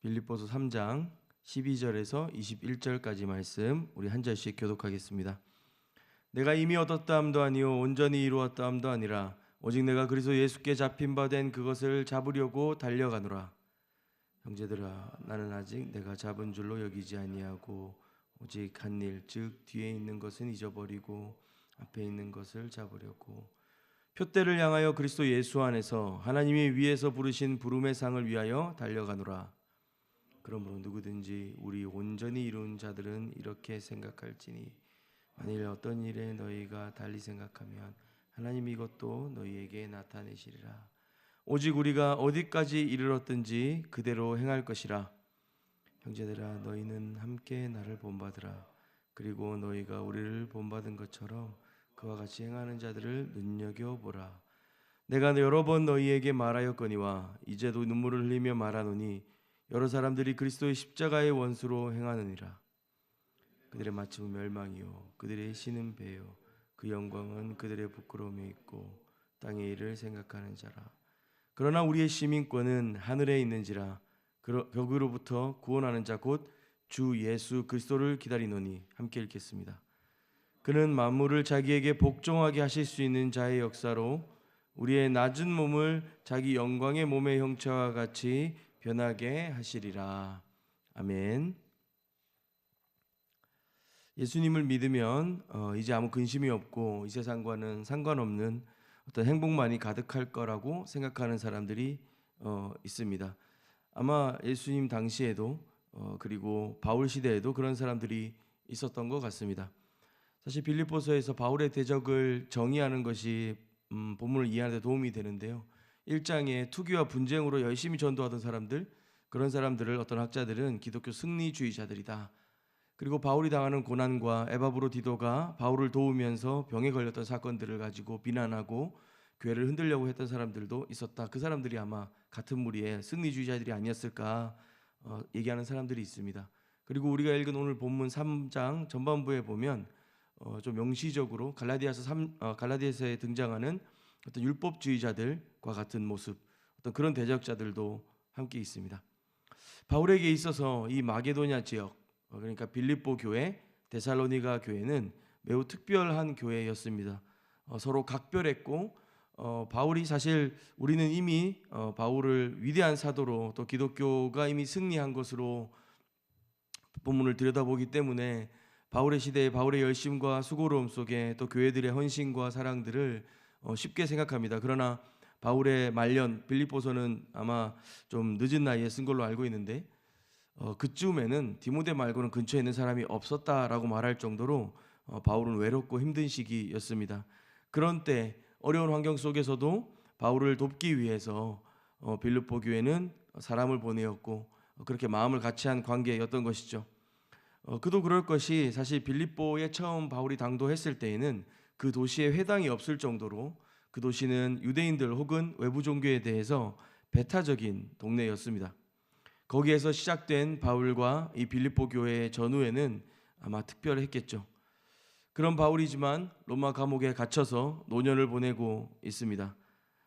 빌립보서 3장 12절에서 21절까지 말씀 우리 한 절씩 교독하겠습니다. 내가 이미 얻었다 함도 아니요 온전히 이루었다 함도 아니라 오직 내가 그리스도 예수께 잡힌 바 된 그것을 잡으려고 달려가노라. 형제들아, 나는 아직 내가 잡은 줄로 여기지 아니하고 오직 한 일, 즉 뒤에 있는 것은 잊어버리고 앞에 있는 것을 잡으려고 표대를 향하여 그리스도 예수 안에서 하나님이 위에서 부르신 부름의 상을 위하여 달려가노라. 그러므로 누구든지 우리 온전히 이룬 자들은 이렇게 생각할지니 만일 어떤 일에 너희가 달리 생각하면 하나님이 이것도 너희에게 나타내시리라. 오직 우리가 어디까지 이르렀든지 그대로 행할 것이라. 형제들아, 너희는 함께 나를 본받으라. 그리고 너희가 우리를 본받은 것처럼 그와 같이 행하는 자들을 눈여겨보라. 내가 여러 번 너희에게 말하였거니와 이제도 눈물을 흘리며 말하노니 여러 사람들이 그리스도의 십자가의 원수로 행하느니라. 그들의 마침은 멸망이요 그들의 신은 배요 그 영광은 그들의 부끄러움에 있고 땅의 일을 생각하는 자라. 그러나 우리의 시민권은 하늘에 있는지라. 거기로부터 구원하는 자 곧 주 예수 그리스도를 기다리노니. 함께 읽겠습니다. 그는 만물을 자기에게 복종하게 하실 수 있는 자의 역사로 우리의 낮은 몸을 자기 영광의 몸의 형체와 같이 변하게 하시리라. 아멘. 예수님을 믿으면 이제 아무 근심이 없고 이 세상과는 상관없는 어떤 행복만이 가득할 거라고 생각하는 사람들이 있습니다. 아마 예수님 당시에도 그리고 바울 시대에도 그런 사람들이 있었던 것 같습니다. 사실 빌립보서에서 바울의 대적을 정의하는 것이 본문을 이해하는 데 도움이 되는데요. 1장에 투기와 분쟁으로 열심히 전도하던 사람들, 그런 사람들을 어떤 학자들은 기독교 승리주의자들이다. 그리고 바울이 당하는 고난과 에바브로디도가 바울을 도우면서 병에 걸렸던 사건들을 가지고 비난하고 교회를 흔들려고 했던 사람들도 있었다. 그 사람들이 아마 같은 무리의 승리주의자들이 아니었을까 얘기하는 사람들이 있습니다. 그리고 우리가 읽은 오늘 본문 3장 전반부에 보면 좀 명시적으로 갈라디아서에 등장하는 어떤 율법주의자들과 같은 모습, 어떤 그런 대적자들도 함께 있습니다. 바울에게 있어서 이 마게도냐 지역, 그러니까 빌립보 교회, 데살로니가 교회는 매우 특별한 교회였습니다. 서로 각별했고 바울이 사실 우리는 이미 바울을 위대한 사도로 또 기독교가 이미 승리한 것으로 본문을 들여다보기 때문에 바울의 시대에 바울의 열심과 수고로움 속에 또 교회들의 헌신과 사랑들을 쉽게 생각합니다. 그러나 바울의 말년 빌립보서는 아마 좀 늦은 나이에 쓴 걸로 알고 있는데 그쯤에는 디모데 말고는 근처에 있는 사람이 없었다라고 말할 정도로 바울은 외롭고 힘든 시기였습니다. 그런 때 어려운 환경 속에서도 바울을 돕기 위해서 빌립보 교회는 사람을 보내었고 그렇게 마음을 같이 한 관계였던 것이죠. 그도 그럴 것이 사실 빌립보에 처음 바울이 당도했을 때에는 그 도시에 회당이 없을 정도로 그 도시는 유대인들 혹은 외부 종교에 대해서 배타적인 동네였습니다. 거기에서 시작된 바울과 이 빌립보 교회의 전후에는 아마 특별했겠죠. 그런 바울이지만 로마 감옥에 갇혀서 노년을 보내고 있습니다.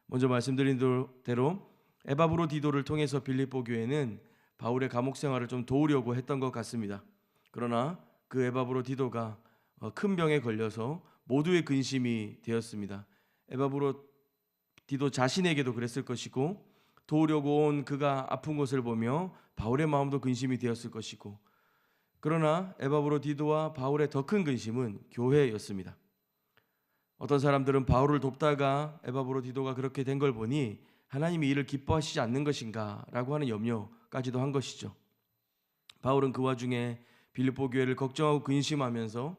먼저 말씀드린 대로 에바브로디도를 통해서 빌립보 교회는 바울의 감옥 생활을 좀 도우려고 했던 것 같습니다. 그러나 그 에바브로디도가 큰 병에 걸려서 모두의 근심이 되었습니다. 에바브로디도 자신에게도 그랬을 것이고 도우려고 온 그가 아픈 것을 보며 바울의 마음도 근심이 되었을 것이고, 그러나 에바브로디도와 바울의 더 큰 근심은 교회였습니다. 어떤 사람들은 바울을 돕다가 에바브로디도가 그렇게 된 걸 보니 하나님이 이를 기뻐하시지 않는 것인가 라고 하는 염려까지도 한 것이죠. 바울은 그 와중에 빌립보 교회를 걱정하고 근심하면서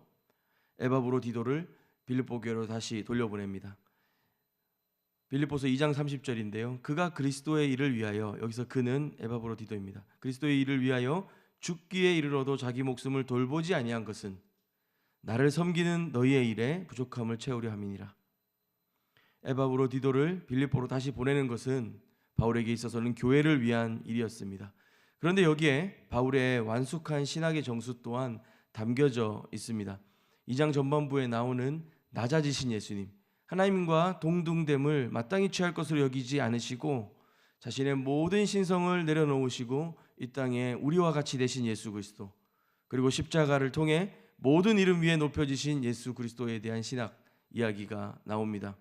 에바브로디도를 빌립보 교회로 다시 돌려보냅니다. 빌립보서 2장 30절인데요. 그가 그리스도의 일을 위하여, 여기서 그는 에바브로디도입니다. 그리스도의 일을 위하여 죽기에 이르러도 자기 목숨을 돌보지 아니한 것은 나를 섬기는 너희의 일에 부족함을 채우려 함이니라. 에바브로디도를 빌립보로 다시 보내는 것은 바울에게 있어서는 교회를 위한 일이었습니다. 그런데 여기에 바울의 완숙한 신학의 정수 또한 담겨져 있습니다. 2장 전반부에 나오는 낮아지신 예수님, 하나님과 동등됨을 마땅히 취할 것으로 여기지 않으시고 자신의 모든 신성을 내려놓으시고 이 땅에 우리와 같이 되신 예수 그리스도, 그리고 십자가를 통해 모든 이름 위에 높여지신 예수 그리스도에 대한 신학 이야기가 나옵니다.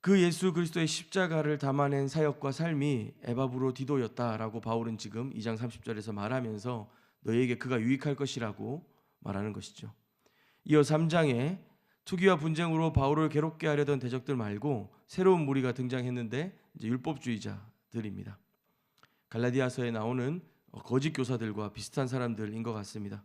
그 예수 그리스도의 십자가를 담아낸 사역과 삶이 에바브로디도였다라고 바울은 지금 2장 30절에서 말하면서 너희에게 그가 유익할 것이라고 말하는 것이죠. 이어 3장에 투기와 분쟁으로 바울을 괴롭게 하려던 대적들 말고 새로운 무리가 등장했는데 이제 율법주의자들입니다. 갈라디아서에 나오는 거짓 교사들과 비슷한 사람들인 것 같습니다.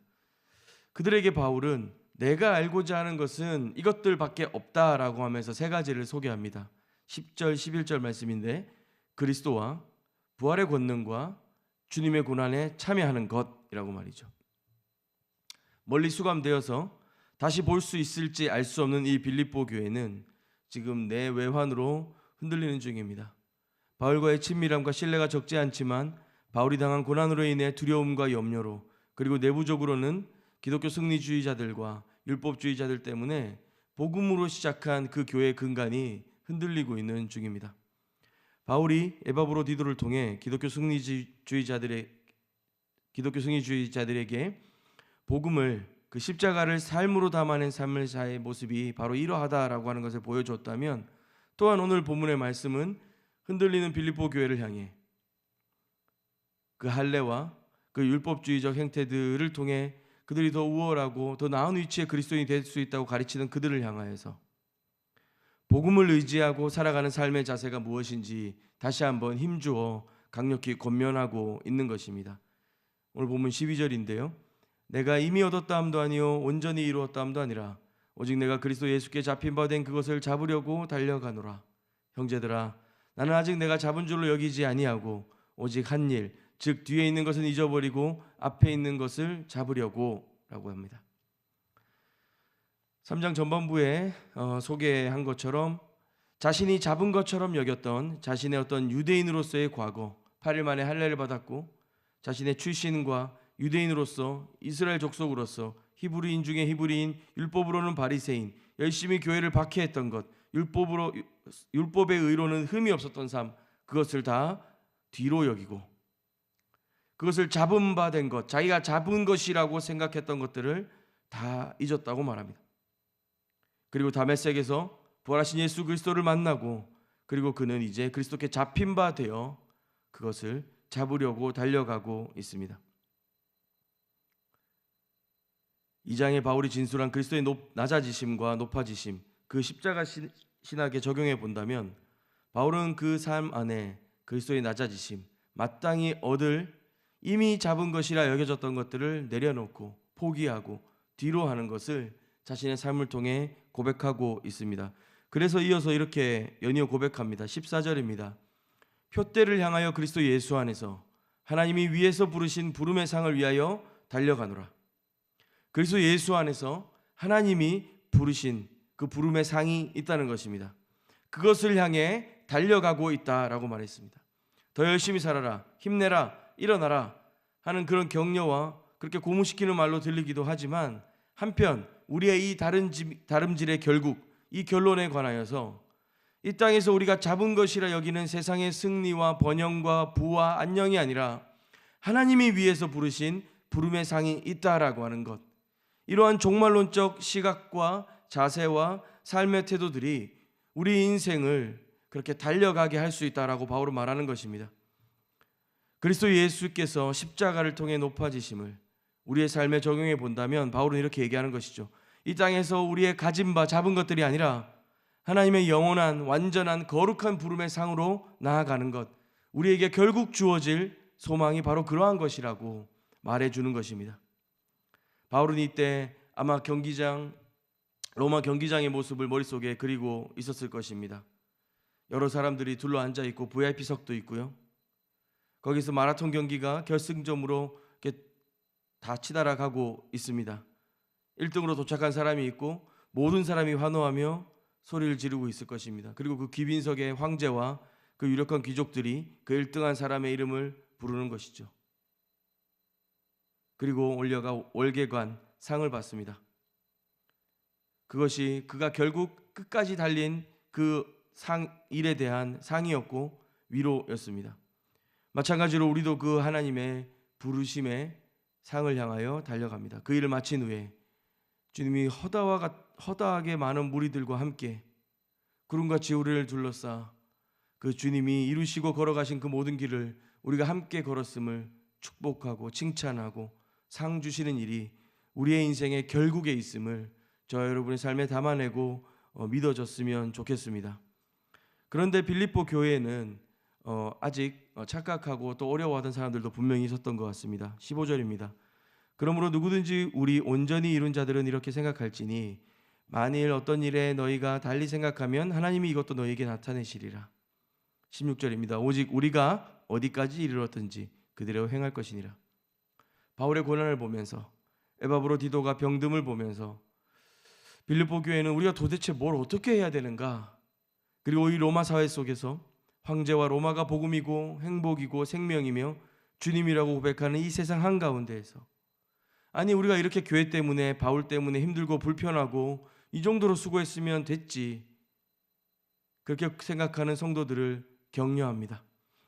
그들에게 바울은 내가 알고자 하는 것은 이것들밖에 없다라고 하면서 세 가지를 소개합니다. 10절, 11절 말씀인데 그리스도와 부활의 권능과 주님의 고난에 참여하는 것이라고 말이죠. 멀리 수감되어서 다시 볼 수 있을지 알 수 없는 이 빌립보 교회는 지금 내외환으로 흔들리는 중입니다. 바울과의 친밀함과 신뢰가 적지 않지만 바울이 당한 고난으로 인해 두려움과 염려로, 그리고 내부적으로는 기독교 승리주의자들과 율법주의자들 때문에 복음으로 시작한 그 교회의 근간이 흔들리고 있는 중입니다. 바울이 에바브로디도를 통해 기독교 승리주의자들에게 복음을, 그 십자가를 삶으로 담아낸 삶을 사의 모습이 바로 이러하다라고 하는 것을 보여줬다면, 또한 오늘 본문의 말씀은 흔들리는 빌립보 교회를 향해 그 할례와 그 율법주의적 행태들을 통해 그들이 더 우월하고 더 나은 위치의 그리스도인이 될 수 있다고 가르치는 그들을 향하여서 복음을 의지하고 살아가는 삶의 자세가 무엇인지 다시 한번 힘주어 강력히 권면하고 있는 것입니다. 오늘 본문 12절인데요. 내가 이미 얻었다 함도 아니요 온전히 이루었다 함도 아니라 오직 내가 그리스도 예수께 잡힌 바 된 그것을 잡으려고 달려가노라. 형제들아, 나는 아직 내가 잡은 줄로 여기지 아니하고 오직 한 일, 즉 뒤에 있는 것은 잊어버리고 앞에 있는 것을 잡으려고 라고 합니다. 3장 전반부에 소개한 것처럼 자신이 잡은 것처럼 여겼던 자신의 어떤 유대인으로서의 과거, 8일 만에 할례를 받았고 자신의 출신과 유대인으로서 이스라엘 족속으로서 히브리인 중에 히브리인, 율법으로는 바리새인, 열심히 교회를 박해했던 것, 율법의 의로는 흠이 없었던 삶, 그것을 다 뒤로 여기고 그것을 잡은 바 된 것, 자기가 잡은 것이라고 생각했던 것들을 다 잊었다고 말합니다. 그리고 다메섹에서 부활하신 예수 그리스도를 만나고, 그리고 그는 이제 그리스도께 잡힌 바 되어 그것을 잡으려고 달려가고 있습니다. 2장에 바울이 진술한 그리스도의 낮아지심과 높아지심, 그 십자가 신학에 적용해 본다면 바울은 그 삶 안에 그리스도의 낮아지심, 마땅히 얻을 이미 잡은 것이라 여겨졌던 것들을 내려놓고 포기하고 뒤로 하는 것을 자신의 삶을 통해 고백하고 있습니다. 그래서 이어서 이렇게 연이어 고백합니다. 14절입니다. 표대를 향하여 그리스도 예수 안에서 하나님이 위에서 부르신 부름의 상을 위하여 달려가노라. 그리스도 예수 안에서 하나님이 부르신 그 부름의 상이 있다는 것입니다. 그것을 향해 달려가고 있다라고 말했습니다. 더 열심히 살아라, 힘내라, 일어나라 하는 그런 격려와 그렇게 고무시키는 말로 들리기도 하지만, 한편 우리의 이 다름질의 결국, 이 결론에 관하여서 이 땅에서 우리가 잡은 것이라 여기는 세상의 승리와 번영과 부와 안녕이 아니라 하나님이 위에서 부르신 부름의 상이 있다라고 하는 것, 이러한 종말론적 시각과 자세와 삶의 태도들이 우리 인생을 그렇게 달려가게 할 수 있다라고 바울은 말하는 것입니다. 그리스도 예수께서 십자가를 통해 높아지심을 우리의 삶에 적용해 본다면 바울은 이렇게 얘기하는 것이죠. 이 땅에서 우리의 가진 바, 잡은 것들이 아니라 하나님의 영원한, 완전한, 거룩한 부름의 상으로 나아가는 것, 우리에게 결국 주어질 소망이 바로 그러한 것이라고 말해주는 것입니다. 바울은 이때 아마 로마 경기장의 모습을 머릿속에 그리고 있었을 것입니다. 여러 사람들이 둘러앉아 있고 VIP석도 있고요. 거기서 마라톤 경기가 결승점으로 이렇게 다 치달아 가고 있습니다. 1등으로 도착한 사람이 있고 모든 사람이 환호하며 소리를 지르고 있을 것입니다. 그리고 그 귀빈석의 황제와 그 유력한 귀족들이 그 1등한 사람의 이름을 부르는 것이죠. 그리고 올려가 월계관 상을 받습니다. 그것이 그가 결국 끝까지 달린 그 일에 대한 상이었고 위로였습니다. 마찬가지로 우리도 그 하나님의 부르심의 상을 향하여 달려갑니다. 그 일을 마친 후에 주님이 허다하게 많은 무리들과 함께 구름같이 우리를 둘러싸 그 주님이 이루시고 걸어가신 그 모든 길을 우리가 함께 걸었음을 축복하고 칭찬하고 상 주시는 일이 우리의 인생의 결국에 있음을 저와 여러분의 삶에 담아내고 믿어졌으면 좋겠습니다. 그런데 빌립보 교회에는 아직 착각하고 또 어려워하던 사람들도 분명히 있었던 것 같습니다. 15절입니다. 그러므로 누구든지 우리 온전히 이룬 자들은 이렇게 생각할지니 만일 어떤 일에 너희가 달리 생각하면 하나님이 이것도 너희에게 나타내시리라. 16절입니다. 오직 우리가 어디까지 이르렀든지 그대로 행할 것이니라. 바울의 고난을 보면서 에바브로디도가 병듦을 보면서 빌립보 교회는 우리가 도대체 뭘 어떻게 해야 되는가, 그리고 이 로마 사회 속에서 황제와 로마가 복음이고 행복이고 생명이며 주님이라고 고백하는 이 세상 한가운데에서 아니 우리가 이렇게 교회 때문에 바울 때문에 힘들고 불편하고 이 정도로 수고했으면 됐지, 그렇게 생각하는 성도들을 격려합니다.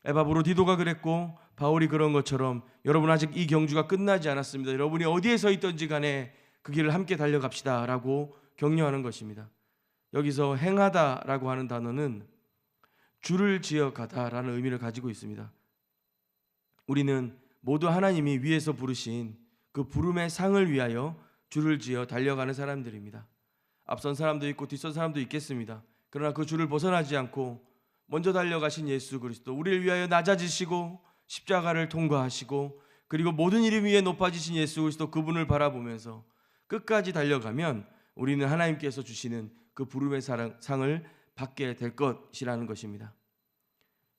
에바브로디도가 그랬고 바울이 그런 것처럼 여러분 아직 이 경주가 끝나지 않았습니다. 여러분이 어디에 서 있든지 간에 그 길을 함께 달려갑시다 라고 격려하는 것입니다. 여기서 행하다라고 하는 단어는 줄을 지어 가다라는 의미를 가지고 있습니다. 우리는 모두 하나님이 위에서 부르신 그 부름의 상을 위하여 줄을 지어 달려가는 사람들입니다. 앞선 사람도 있고 뒷선 사람도 있겠습니다. 그러나 그 줄을 벗어나지 않고 먼저 달려가신 예수 그리스도, 우리를 위하여 낮아지시고 십자가를 통과하시고 그리고 모든 이름 위에 높아지신 예수 그리스도, 그분을 바라보면서 끝까지 달려가면 우리는 하나님께서 주시는 그 부름의 상을 받게 될 것이라는 것입니다.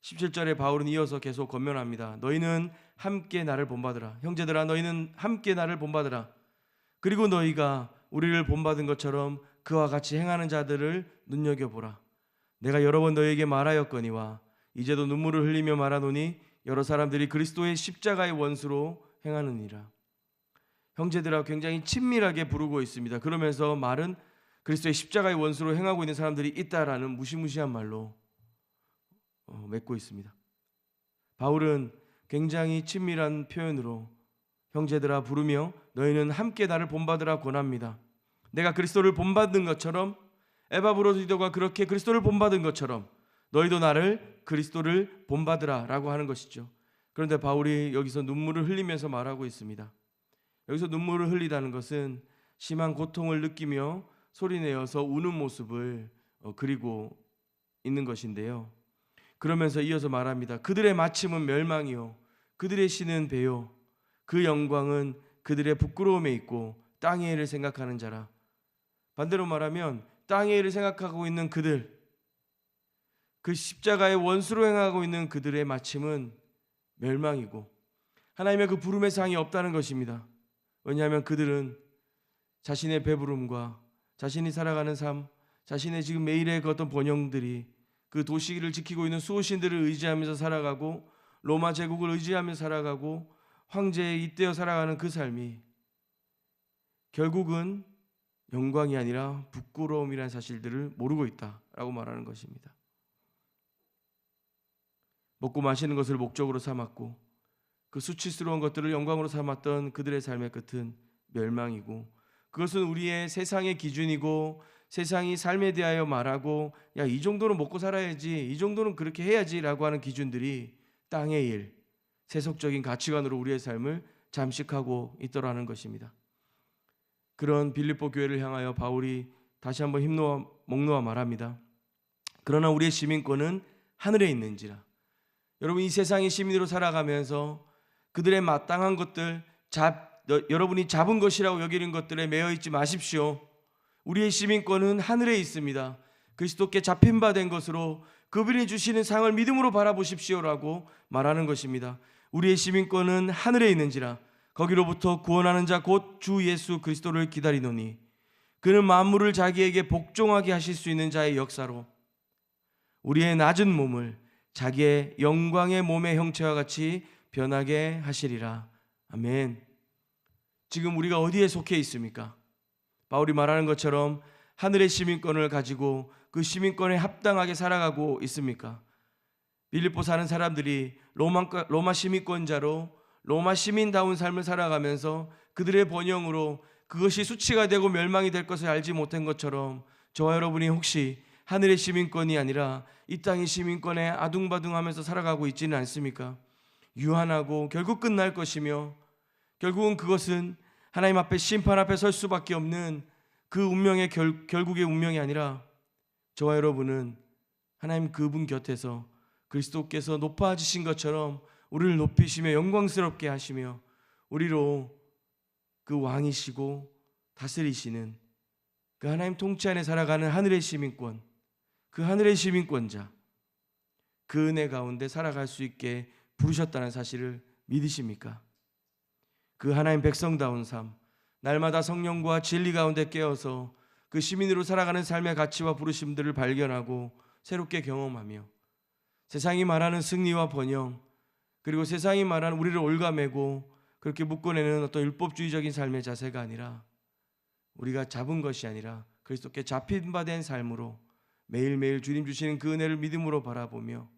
17절에 바울은 이어서 계속 권면합니다. 너희는 함께 나를 본받으라. 형제들아, 너희는 함께 나를 본받으라. 그리고 너희가 우리를 본받은 것처럼 그와 같이 행하는 자들을 눈여겨보라. 내가 여러 번 너희에게 말하였거니와 이제도 눈물을 흘리며 말하노니 여러 사람들이 그리스도의 십자가의 원수로 행하느니라. 형제들아 굉장히 친밀하게 부르고 있습니다. 그러면서 말은 그리스도의 십자가의 원수로 행하고 있는 사람들이 있다라는 무시무시한 말로 맺고 있습니다. 바울은 굉장히 친밀한 표현으로 형제들아 부르며 너희는 함께 나를 본받으라 권합니다. 내가 그리스도를 본받는 것처럼, 에바브로디도가 그렇게 그리스도를 본받은 것처럼 너희도 나를, 그리스도를 본받으라 라고 하는 것이죠. 그런데 바울이 여기서 눈물을 흘리면서 말하고 있습니다. 여기서 눈물을 흘리다는 것은 심한 고통을 느끼며 소리내어서 우는 모습을 그리고 있는 것인데요. 그러면서 이어서 말합니다. 그들의 마침은 멸망이요 그들의 신은 배요 그 영광은 그들의 부끄러움에 있고 땅의 일을 생각하는 자라. 반대로 말하면 땅의 일을 생각하고 있는 그들, 그 십자가의 원수로 행하고 있는 그들의 마침은 멸망이고 하나님의 그 부름의 상이 없다는 것입니다. 왜냐하면 그들은 자신의 배부름과 자신이 살아가는 삶, 자신의 지금 매일의 그 어떤 번영들이 그 도시를 지키고 있는 수호신들을 의지하면서 살아가고 로마 제국을 의지하면서 살아가고 황제에 잇대어 살아가는 그 삶이 결국은 영광이 아니라 부끄러움이라는 사실들을 모르고 있다라고 말하는 것입니다. 먹고 마시는 것을 목적으로 삼았고 그 수치스러운 것들을 영광으로 삼았던 그들의 삶의 끝은 멸망이고, 그것은 우리의 세상의 기준이고 세상이 삶에 대하여 말하고 야, 이 정도는 먹고 살아야지, 이 정도는 그렇게 해야지 라고 하는 기준들이 땅의 일, 세속적인 가치관으로 우리의 삶을 잠식하고 있더라는 것입니다. 그런 빌립보 교회를 향하여 바울이 다시 한번 힘놓아 목놓아 말합니다. 그러나 우리의 시민권은 하늘에 있는지라. 여러분, 이 세상의 시민으로 살아가면서 그들의 마땅한 것들, 여러분이 잡은 것이라고 여기는 것들에 매여 있지 마십시오. 우리의 시민권은 하늘에 있습니다. 그리스도께 잡힌 바 된 것으로 그분이 주시는 상을 믿음으로 바라보십시오라고 말하는 것입니다. 우리의 시민권은 하늘에 있는지라. 거기로부터 구원하는 자 곧 주 예수 그리스도를 기다리노니 그는 만물을 자기에게 복종하게 하실 수 있는 자의 역사로 우리의 낮은 몸을 자기의 영광의 몸의 형체와 같이 변하게 하시리라. 아멘. 지금 우리가 어디에 속해 있습니까? 바울이 말하는 것처럼 하늘의 시민권을 가지고 그 시민권에 합당하게 살아가고 있습니까? 빌립보 사는 사람들이 로마 시민권자로 로마 시민다운 삶을 살아가면서 그들의 번영으로 그것이 수치가 되고 멸망이 될 것을 알지 못한 것처럼 저와 여러분이 혹시 하늘의 시민권이 아니라 이 땅의 시민권에 아둥바둥하면서 살아가고 있지는 않습니까? 유한하고 결국 끝날 것이며 결국은 그것은 하나님 앞에 심판 앞에 설 수밖에 없는 그 운명의 결국의 운명이 아니라 저와 여러분은 하나님 그분 곁에서 그리스도께서 높아지신 것처럼 우리를 높이시며 영광스럽게 하시며 우리로 그 왕이시고 다스리시는 그 하나님 통치 안에 살아가는 하늘의 시민권, 그 하늘의 시민권자, 그 은혜 가운데 살아갈 수 있게 부르셨다는 사실을 믿으십니까? 그 하나님 백성다운 삶, 날마다 성령과 진리 가운데 깨어서 그 시민으로 살아가는 삶의 가치와 부르심들을 발견하고 새롭게 경험하며 세상이 말하는 승리와 번영, 그리고 세상이 말하는 우리를 올가매고 그렇게 묶어내는 어떤 율법주의적인 삶의 자세가 아니라 우리가 잡은 것이 아니라 그리스도께 잡힌 바 된 삶으로 매일매일 주님 주시는 그 은혜를 믿음으로 바라보며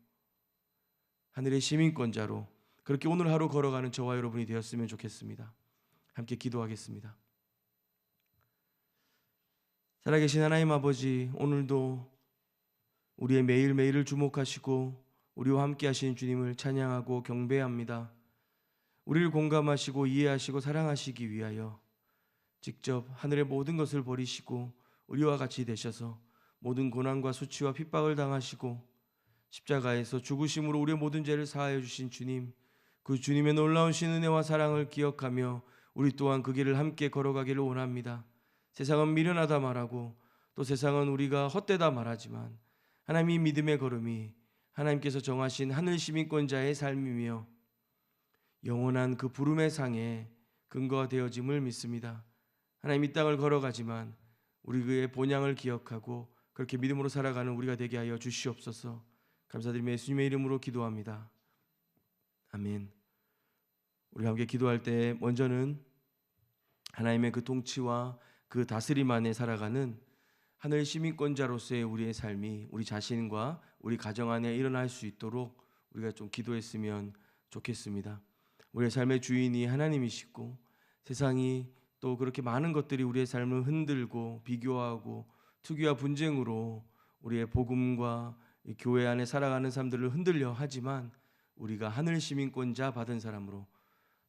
하늘의 시민권자로 그렇게 오늘 하루 걸어가는 저와 여러분이 되었으면 좋겠습니다. 함께 기도하겠습니다. 살아계신 하나님 아버지, 오늘도 우리의 매일매일을 주목하시고 우리와 함께 하시는 주님을 찬양하고 경배합니다. 우리를 공감하시고 이해하시고 사랑하시기 위하여 직접 하늘의 모든 것을 버리시고 우리와 같이 되셔서 모든 고난과 수치와 핍박을 당하시고 십자가에서 죽으심으로 우리의 모든 죄를 사하여 주신 주님, 그 주님의 놀라우신 은혜와 사랑을 기억하며 우리 또한 그 길을 함께 걸어가기를 원합니다. 세상은 미련하다 말하고 또 세상은 우리가 헛되다 말하지만 하나님이 믿음의 걸음이 하나님께서 정하신 하늘 시민권자의 삶이며 영원한 그 부름의 상에 근거가 되어짐을 믿습니다. 하나님 이 땅을 걸어가지만 우리 그의 본향을 기억하고 그렇게 믿음으로 살아가는 우리가 되게 하여 주시옵소서. 감사드리며 예수님의 이름으로 기도합니다. 아멘. 우리 함께 기도할 때 먼저는 하나님의 그 통치와 그 다스림 안에 살아가는 하늘 시민권자로서의 우리의 삶이 우리 자신과 우리 가정 안에 일어날 수 있도록 우리가 좀 기도했으면 좋겠습니다. 우리의 삶의 주인이 하나님이시고 세상이 또 그렇게 많은 것들이 우리의 삶을 흔들고 비교하고 투기와 분쟁으로 우리의 복음과 이 교회 안에 살아가는 삶들을 흔들려 하지만 우리가 하늘 시민권자 받은 사람으로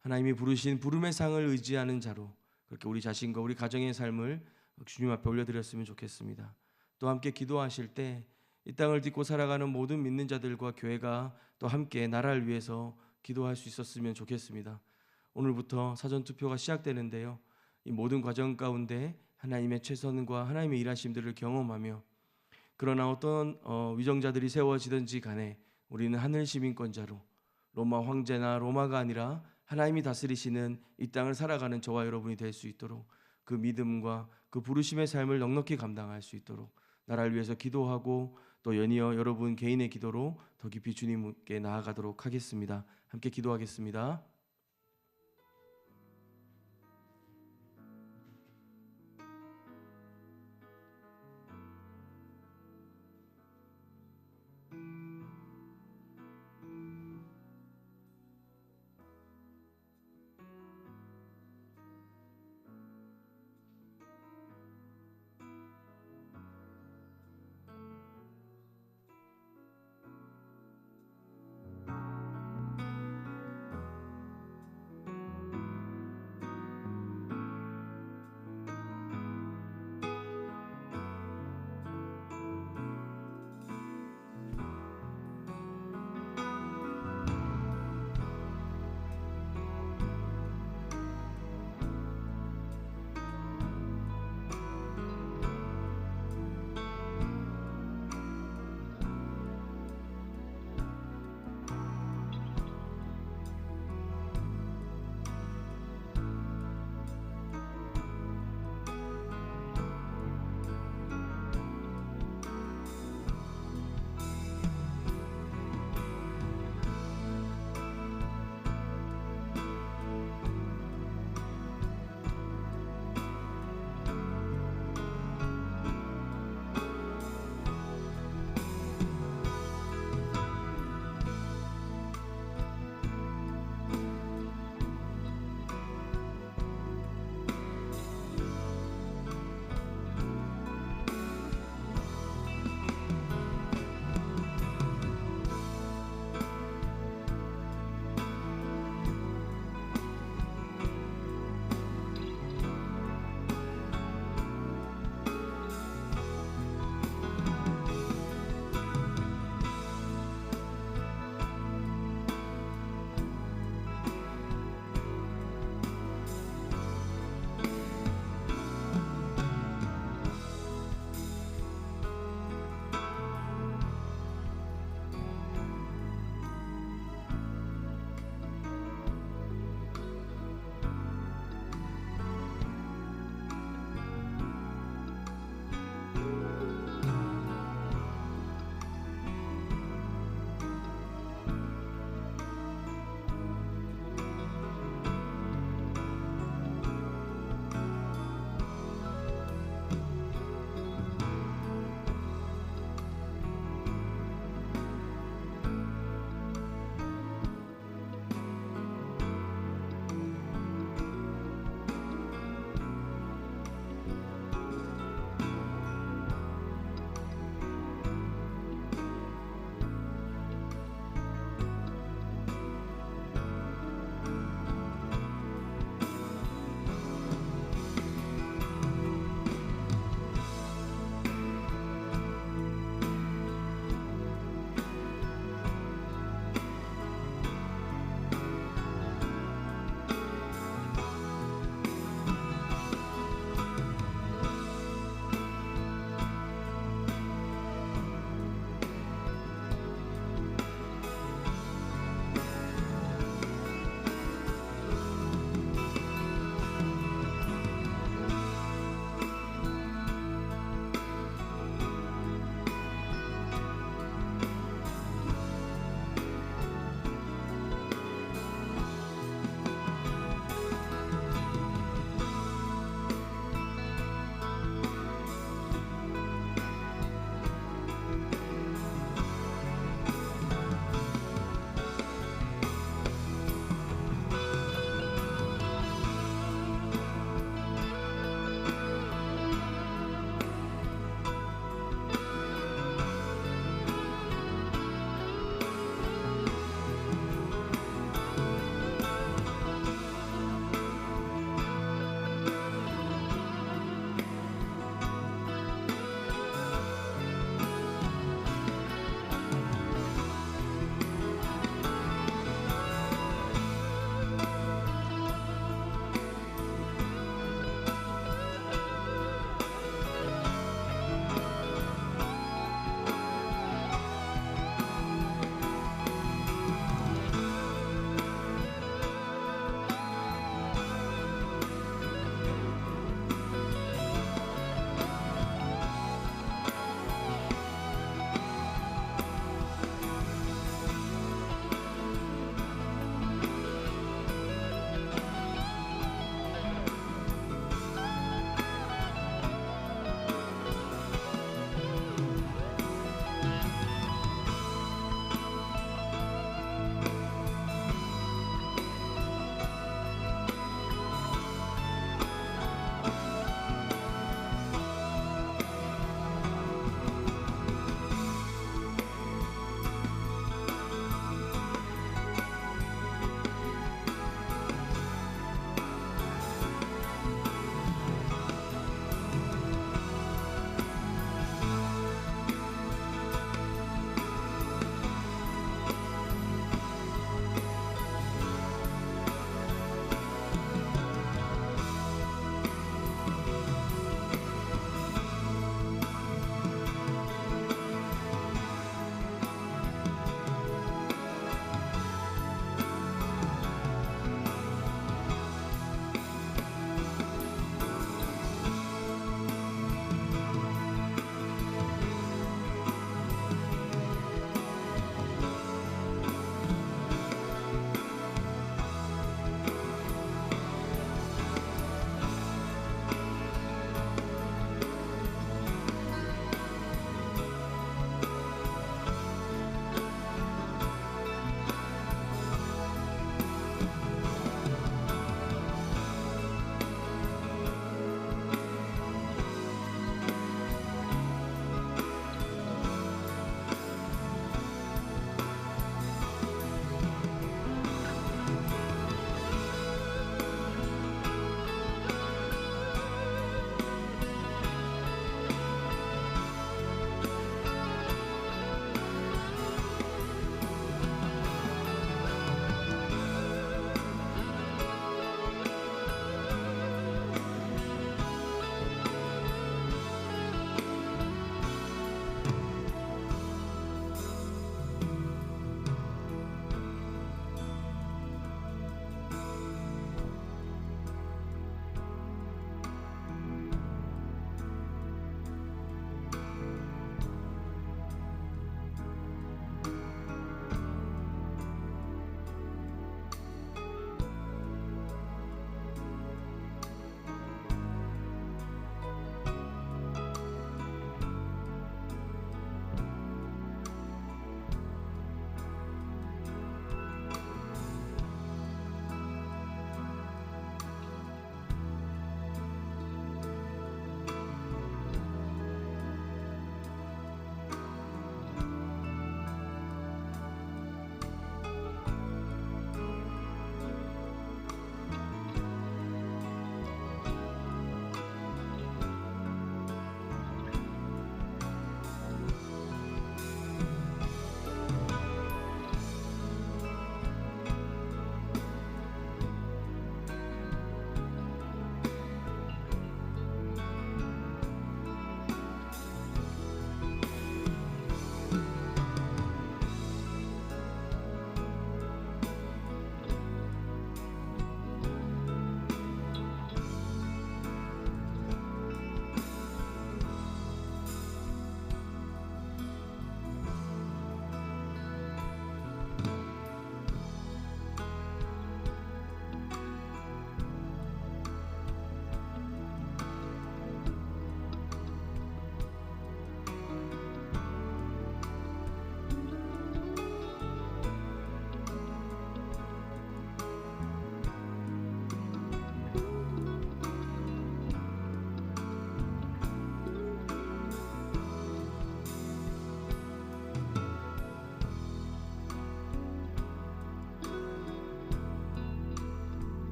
하나님이 부르신 부름의 상을 의지하는 자로 그렇게 우리 자신과 우리 가정의 삶을 주님 앞에 올려드렸으면 좋겠습니다. 또 함께 기도하실 때 이 땅을 딛고 살아가는 모든 믿는 자들과 교회가 또 함께 나라를 위해서 기도할 수 있었으면 좋겠습니다. 오늘부터 사전투표가 시작되는데요, 이 모든 과정 가운데 하나님의 최선과 하나님의 일하심들을 경험하며 그러나 어떤 위정자들이 세워지든지 간에 우리는 하늘 시민권자로 로마 황제나 로마가 아니라 하나님이 다스리시는 이 땅을 살아가는 저와 여러분이 될 수 있도록 그 믿음과 그 부르심의 삶을 넉넉히 감당할 수 있도록 나라를 위해서 기도하고 또 연이어 여러분 개인의 기도로 더 깊이 주님께 나아가도록 하겠습니다. 함께 기도하겠습니다.